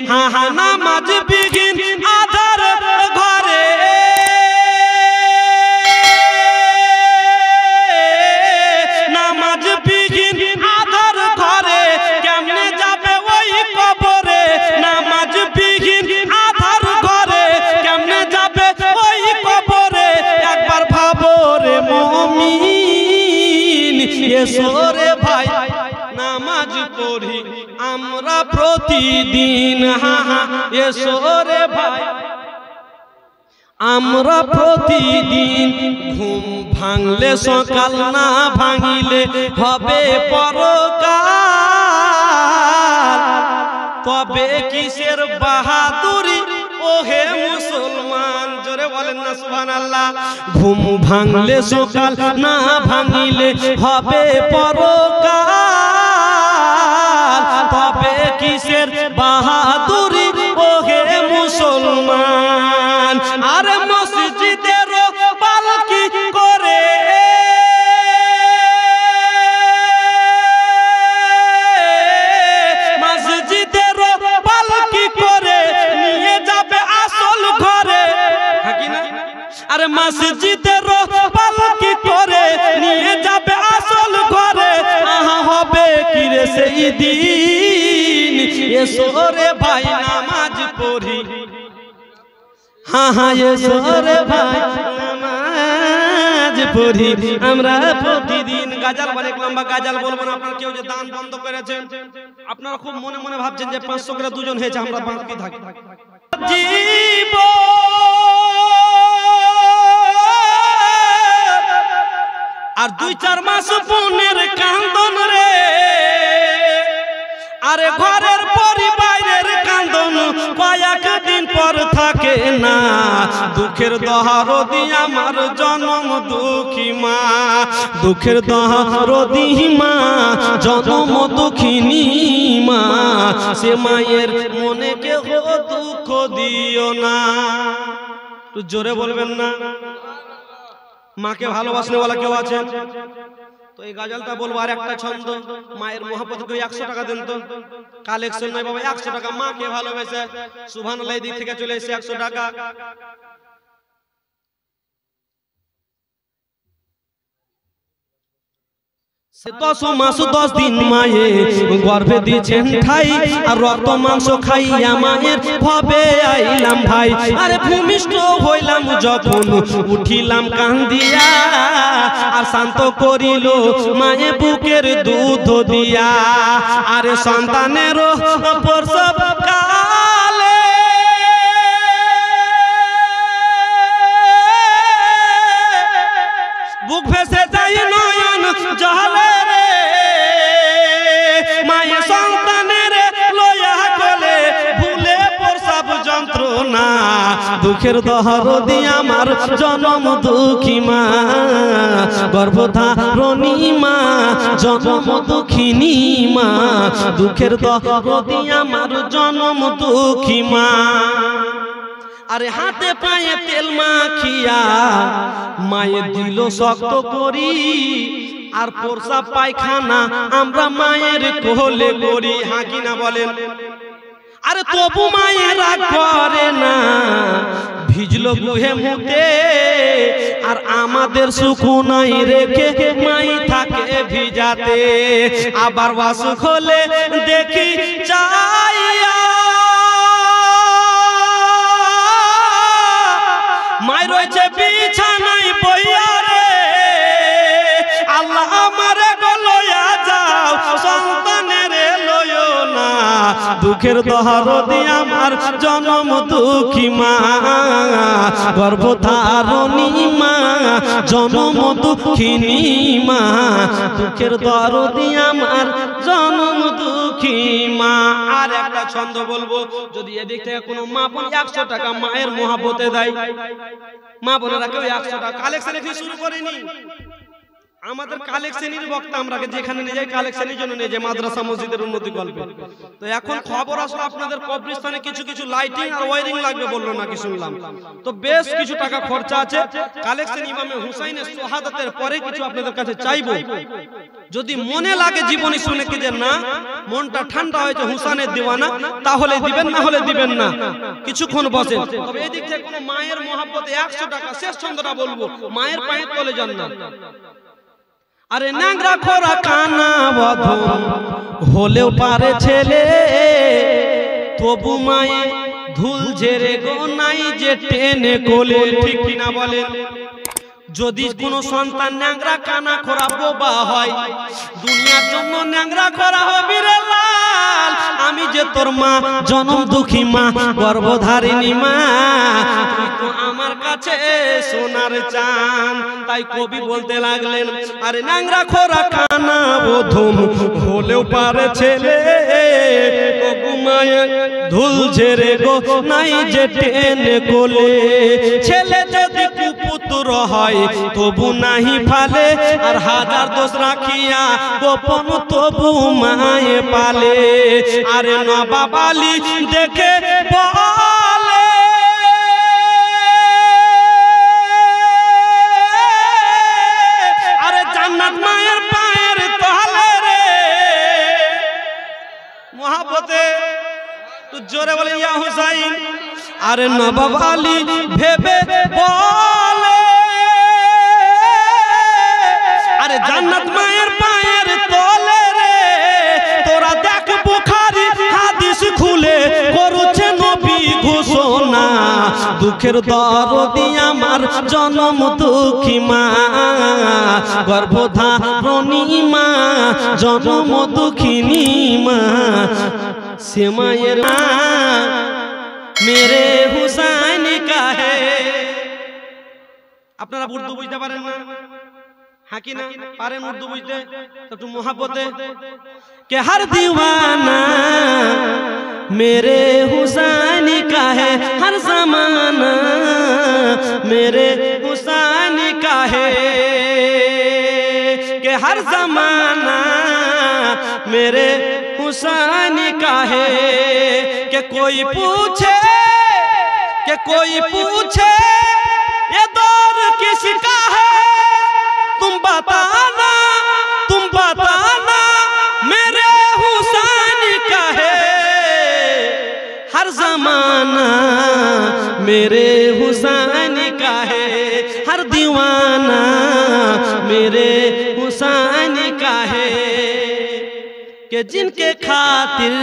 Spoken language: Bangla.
হা হা নামাজ বিঘিন আধার ঘরে নামাজ বিঘিন আধার ঘরে কেমনে যাবে ওই কবরে নামাজ বিঘিন আধার ঘরে কেমনে যাবে ওই কবরে একবার ভাবো রে মুমিন এসো রে ভাই নামাজ পড়ি আমরা প্রতিদিন হা হা এসো রে ভাই আমরা প্রতিদিন ঘুম ভাঙলে সকাল না ভাঙিলে হবে পরকাল তবে কিসের বাহাদুরি ওহে মুসলমান জোরে বলেন না সুবহানাল্লাহ ঘুম ভাঙলে সকাল না ভাঙিলে হবে পরকাল তবে কিসের বাহাদুরি ওহে মুসলমান আরে মসজিদের পালকি করে মসজিদের পালকি করে নিয়ে যাবে আসল ঘরে আরে মসজিদের পালকি করে নিয়ে যাবে আসল ঘরে আহা হবে কি রে সেই দিন এসো রে ভাই নামাজ পড়ি হা হা এসো রে ভাই নামাজ পড়ি আমরা প্রতিদিন গাজাল অনেক লম্বা গাজাল বলবো না আপনারা কেউ যে দান বন্ধ করেছেন আপনারা খুব মনে মনে ভাবছেন যে 500 করে দুজন হয়েছে আমরা বাকি থাকি জীবন আর 2-4 মাস পুনের কান্দন রে আরে ঘরের পরিবারের কান্দন কয়েক দিন পর থাকে না দুঃখের দহরদি আমার জনম দুঃখী মা দুঃখের দহরদি মা জনম দুঃখিনী মা সে মায়ের মনে কেহ দুঃখ দিও না একটু জোরে বলবেন না মাকে ভালোবাসনে ওয়ালা কেউ আছে তো এই গজলটা বলবো আর একটা ছন্দ মায়ের মহব্বত কেউ 100 টাকা দেন তো কালেকশন নাই বাবা 100 টাকা মাকে ভালোবেসে সুবহানাল্লাহ দিক থেকে চলে এসে 100 টাকা সে 10 মাস 10 দিন মায়ে গর্ভে দিয়েছেন ঠাই আর রক্ত মাংস খাইয়া মায়ের ভবে আইলাম ভাই আরে ভূমিষ্ঠ হইলাম যখন উঠিলাম কান্দিয়া আর শান্ত করিল মায়ে বুকের দুধ দিয়া আরে সন্তানের প্রসব কালে বুক ভেসে যায় নয়ন জলে রে মায়ে সন্তানের লয়া কোলে ভুলে প্রসব যন্ত্রণা দুঃখের দহরদি আমার জনম দুঃখী মা গর্ভধারণী মা জনম দুঃখিনী মা দুঃখের দহরদি আমার জনম দুঃখী মা আরে হাতে পায়ে তেল মাখিয়া মায়ে দিল শক্ত করি আর প্রসাব পায়খানা আমরা মায়ের কোলে করি হ্যাঁ কি না বলেন আরে তবু মায়েরা করে না ভিজলো গুহে মুতে আর আমাদের সুকুনাই রেখে মাই থাকে ভিজাতে আবার বাসু খোলে দেখি চাইয়া মাই রয়েছে বিছানায় বইয়া রে আল্লাহ আমারে লয়া যাও সন্তানের লয়ো না দুঃখের দহরদি আমার জনম দুঃখী মা গর্ভধারণী মা জনম দুঃখিনী মা দুঃখের দহরদি আমার জনম দুঃখী মা আর একটা ছন্দ বলবো যদি এদিক থেকে কোনো মা বোন 100 টাকা মায়ের মহব্বতে দেয় মা বোনেরা কেউ 100 টাকা কালেকশন এখনো শুরু করেনি আমাদের কালেকশনের বক্তা আমরা যেখানে নিয়ে যাই কালেকশনের জন্য নিয়ে যাই মাদ্রাসা মসজিদের উন্নতি গল্পে। তো এখন খবর আসলো আপনাদের কবরস্থানে কিছু কিছু লাইটিং আর ওয়্যারিং লাগবে বললো নাকি শুনলাম। তো বেশ কিছু টাকা খরচা আছে। কালেকশন ইমামে হুসাইনের শাহাদাতের পরে কিছু আপনাদের কাছে চাইবো। যদি মনে লাগে জীবনী শুনে কি যে না মনটা ঠান্ডা হয়েছে হুসাইনের দিওয়ানা, তাহলে দিবেন, না হলে দিবেন না, কিছুক্ষণ বসেন। তবে এদিক থেকে কোনো মায়ের মহব্বতে 100 টাকা, শেষ ছন্দটা বলবো, মায়ের পায়ে তলে যান না। আরে ন্যাংরা খোরা কানা বধন হলেও পারে ছেলে, তবু মায়ে ধুল ঝেড়ে গো নাই যে টেনে কোলে। ঠিক কিনা বলেন? যদি কোনো সন্তান ন্যাংরা কানা খোরা বোবা হয়, দুনিয়ার জন্য ন্যাংরা খোরা হবি রে লাল। আমি যে তোর মা, জনম দুঃখী মা, গর্ভধারিণী মা, তুই তো আমার কাছে সোনার চান। তাই কবি বলতে লাগলেন, আরে ন্যাংরা খোরা কানা বধূ হলেও পারে ছেলে, তবু মায়ের ধুল ঝেড়ে গো নাই যে টেনে কোলে। ছেলে যদি কুপুত্র হয় তবু নাহি ফালে, আর হাজার দোষ রাখিয়া গোপন তবু মায়ে পালে। আরে নবাব আলী দেখে বলে, আরে জান্নাত মায়ের পায়ের তলে রে। মহাব্বতে তো জোরে বলে ইয়া হুসাইন। আরে নবাব আলী ভেবে বলে, আরে জান্নাত মায়ের পায়ের তলে রে। তোরা দেখ বুখারী হাদিস খুলে করছে নবী ঘোষণা, দুঃখের দরদি আমার জনম দুঃখী মা, গর্ভধারিণী মা, জনম দুঃখিনী মা, সে মায়ের মা মেরে হুসাইন কা হে। আপনারা উর্দু বুঝতে পারেন না? হাকি না পারেন উর্দু বুঝতে? একটু মোহাব্বতে কে हर दीवाना मेरे हुसैन का है, हर जमाना मेरे हुसैन का है, के हर जमाना मेरे हुसैन का है। के कोई पूछे ये दौर किसका है, तुम बताना मेरे हुसैन का है। हर जमाना मेरे हुसैन का है, हर दीवाना मेरे हुसैन का है। कि जिनके खातिर